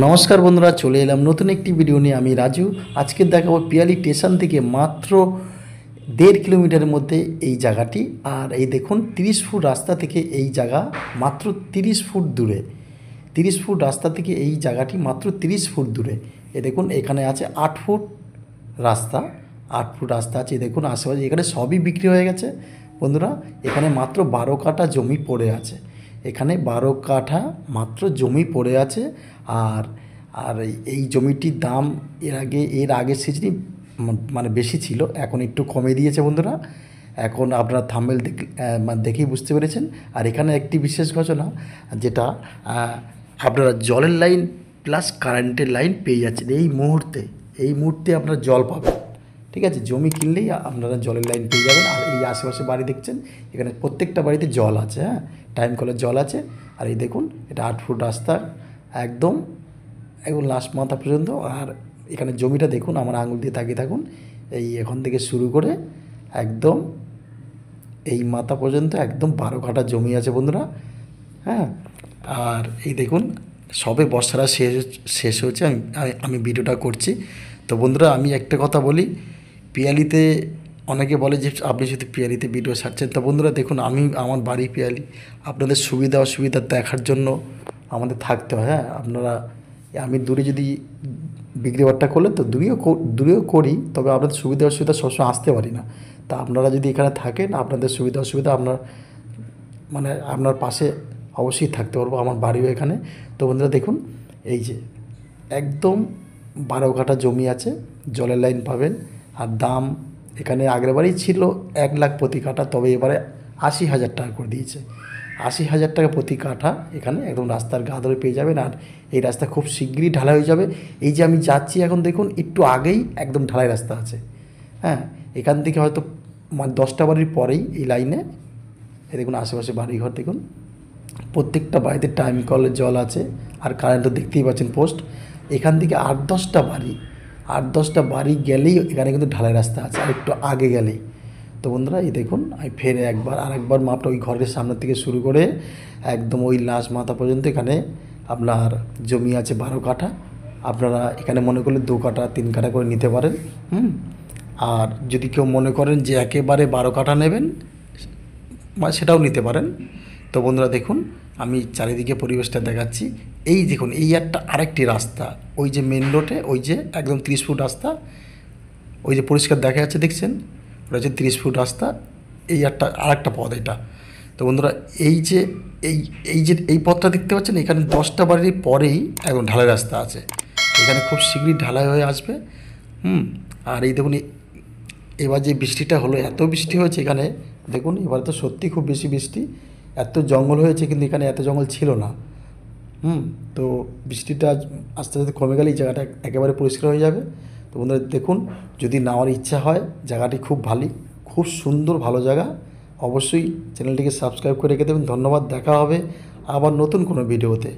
নমস্কার বন্ধুরা, চলে এলাম নতুন একটি ভিডিও নিয়ে। আমি রাজু। আজকে দেখাবো পিয়ালি স্টেশন থেকে মাত্র 1.5 কিলোমিটারের মধ্যে এই জায়গাটি। আর এই দেখুন 30 ফুট রাস্তা থেকে এই জায়গা মাত্র 30 ফুট দূরে। 30 ফুট রাস্তা থেকে এই জায়গাটি মাত্র 30 ফুট দূরে। এ দেখুন এখানে আছে 8 ফুট রাস্তা। 8 ফুট রাস্তা আছে। দেখুন আশেপাশে এখানে সবই বিক্রি হয়ে গেছে বন্ধুরা। এখানে মাত্র 12 কাঠা জমি পড়ে আছে। এখানে 12 কাঠা মাত্র জমি পড়ে আছে। আর আর এই জমিটির দাম এর আগের সিজনই মানে বেশি ছিল, এখন একটু কমে দিয়েছে বন্ধুরা। এখন আপনারা থাম্বনেল মানে দেখেই বুঝতে পেরেছেন। আর এখানে একটি বিশেষ ঘটনা, যেটা আপনারা জলের লাইন প্লাস কারেন্টের লাইন পেয়ে যাচ্ছেন এই মুহূর্তে আপনারা জল পাবেন। ঠিক আছে, জমি কিনলেই আপনারা জলের লাইন পেয়ে যাবেন। আর এই আশেপাশে বাড়ি দেখছেন, এখানে প্রত্যেকটা বাড়িতে জল আছে। হ্যাঁ, টাইম কলের জল আছে। আর এই দেখুন এটা 8 ফুট রাস্তা, একদম লাস্ট মাথা পর্যন্ত। আর এখানে জমিটা দেখুন, আমার আঙুল দিয়ে তাকিয়ে থাকুন। এই এখান থেকে শুরু করে একদম এই মাথা পর্যন্ত একদম 12 কাঠা জমি আছে বন্ধুরা। হ্যাঁ, আর এই দেখুন সবে বর্ষাটা শেষ হয়েছে, আমি ভিডিওটা করছি। তো বন্ধুরা, আমি একটা কথা বলি, পিয়ালিতে অনেকে বলে যে আপনি যদি পিয়ালিতে ভিডিও ছাড়ছেন। তো বন্ধুরা দেখুন, আমার বাড়ি পিয়ালি। আপনাদের সুবিধা অসুবিধা দেখার জন্য আমাদের থাকতে হয়। হ্যাঁ, আমি দূরে যদি বিক্রি বাট্টা করলে তো দূরেও করি, তবে আপনাদের সুবিধা অসুবিধা সবসময় আসতে পারি না। তা আপনারা যদি এখানে থাকেন, আপনাদের সুবিধা অসুবিধা আপনার পাশে অবশ্যই থাকতে পারবো। আমার বাড়িও এখানে। তো বন্ধুরা দেখুন, এই যে একদম 12 কাঠা জমি আছে, জলের লাইন পাবেন। আর দাম এখানে আগের বারেই ছিল 1 লাখ প্রতি কাঠা, তবে এবারে 80,000 টাকা করে দিয়েছে। 80,000 টাকা প্রতি কাঠা এখানে একদম রাস্তার গা ধরে পেয়ে যাবেন। আর এই রাস্তা খুব শীঘ্রই ঢালাই হয়ে যাবে। এই যে আমি যাচ্ছি এখন, দেখুন একটু আগেই একদম ঢালাই রাস্তা আছে। হ্যাঁ, এখান থেকে হয়তো মানে 10টা বাড়ির পরেই এই লাইনে এই দেখুন আশেপাশে বাড়িঘর দেখুন, প্রত্যেকটা বাড়িতে টাইম কলের জল আছে। আর কারেন্টও দেখতেই পাচ্ছেন পোস্ট। এখান থেকে 8-10টা বাড়ি গেলেই এখানে কিন্তু ঢালাই রাস্তা আছে, আর একটু আগে গেলেই। তো বন্ধুরা এই দেখুন, আমি ফের আরেকবার মাপটা ওই ঘরের সামনে থেকে শুরু করে একদম ওই লাস্ট মাথা পর্যন্ত এখানে আপনার জমি আছে 12 কাঠা। আপনারা এখানে মনে করলে 2 কাঠা 3 কাঠা করে নিতে পারেন। আর যদি কেউ মনে করেন যে একেবারে 12 কাঠা নেবেন, সেটাও নিতে পারেন। তো বন্ধুরা দেখুন, আমি চারিদিকে পরিবেশটা দেখাচ্ছি। এই দেখুন, এই আরেকটি রাস্তা, ওই যে মেন রোডে, ওই যে একদম 30 ফুট রাস্তা, ওই যে পরিষ্কার দেখা যাচ্ছে দেখছেন, ওটা হচ্ছে 30 ফুট রাস্তা। আরেকটা পথ এটা। তো বন্ধুরা এই পথটা দেখতে পাচ্ছেন, এখানে 10টা বাড়ির পরেই একদম ঢালাই রাস্তা আছে। এখানে খুব শীঘ্রই ঢালাই হয়ে আসবে। আর এই দেখুন, এবার যে বৃষ্টিটা হলো, এত বৃষ্টি হয়েছে এখানে দেখুন। এবার তো সত্যি খুব বেশি বৃষ্টি, এত জঙ্গল হয়েছে, কিন্তু এখানে এত জঙ্গল ছিল না। তো বৃষ্টিটা আস্তে আস্তে কমে গেলে এই জায়গাটা একেবারে পরিষ্কার হয়ে যাবে। তো বন্ধুরা দেখুন, যদি নেওয়ার ইচ্ছা হয়, জায়গাটি খুব সুন্দর ভালো জায়গা। অবশ্যই চ্যানেলটিকে সাবস্ক্রাইব করে রেখে দেবেন। ধন্যবাদ। দেখা হবে আবার নতুন কোনো ভিডিওতে।